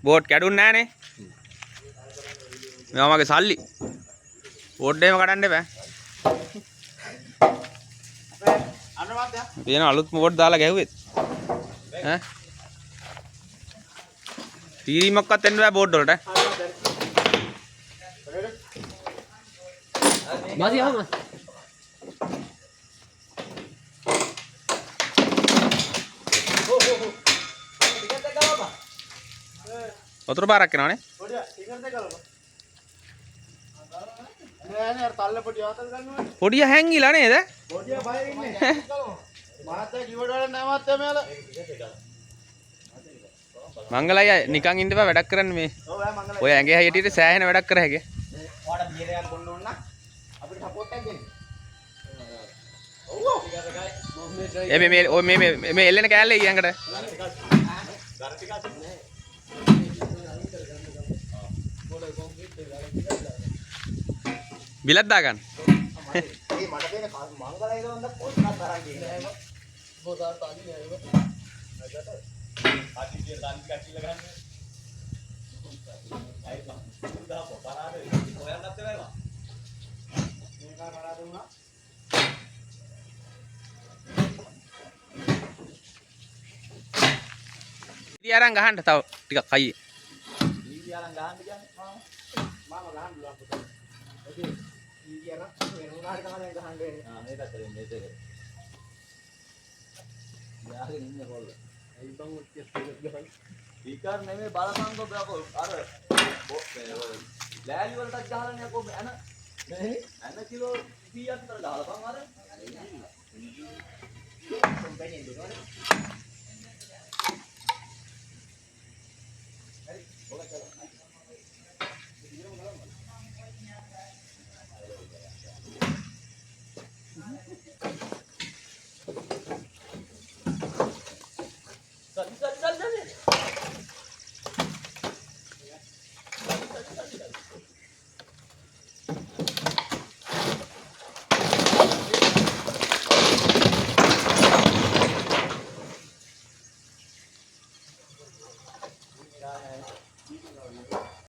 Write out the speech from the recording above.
Board කැඩුන්නේ නැහනේ. මේවා මගේ සල්ලි. බෝඩ් එහෙම කඩන්න එපා. තියෙන අලුත් බෝඩ් දාලා ගැහුවෙත්. ඈ? තීරීමක්වත් එන්න බෑ බෝඩ් වලට. මාසි ආවම. වතුර පාරක් එනවනේ. පොඩිය හැංගිලා නේද? මංගලයි නිකන් ඉන්න බෑ වැඩක් කරන්න මේ. ඔය ඇඟේ හැටියට සෑහෙන වැඩක් කර හැකියි. ඔයාලට බියරයක් බොන්න ඕන නම් අපිට සපෝට් එකක් දෙන්න. ඔව්. මේ එල්ලෙන කෑල්ල ඊයන්කට. බිලක් දාගන්න. මේ මට දෙන මංගලයි දවන්ද පොත්ක් තරන් කියන්නේ. බෝදාට අදින ඒව. අදින දන් කැටිල ගන්න. අයි මම දාපො පරාදේ හොයන්නත් වෙනවා. මේක පරාද වුණා. ඉතින් අරන් ගහන්න තව ටිකක් අයියේ. ඊවි අරන් ගහන්න කියන්නේ මාම ගහන්න පුළුවන් පුතේ. ඔකේ ඊවි අරන් වෙනුනාට තමයි ගහන්න වෙන්නේ. මේ පැත්තට එන්න ඒක. යාගෙන ඉන්න කොල්ල. ඒ බං ඔච්චර ගහන්න. ඊකර නෙමෙයි බලපංකෝ බ්‍රකෝ අර ලෑලි වලටත් ගහලානේ යකෝ ඇන නේ ඇන කිලෝ 100ක් විතර ගහලා බං අර. කොම්පැනි දෙනවනේ.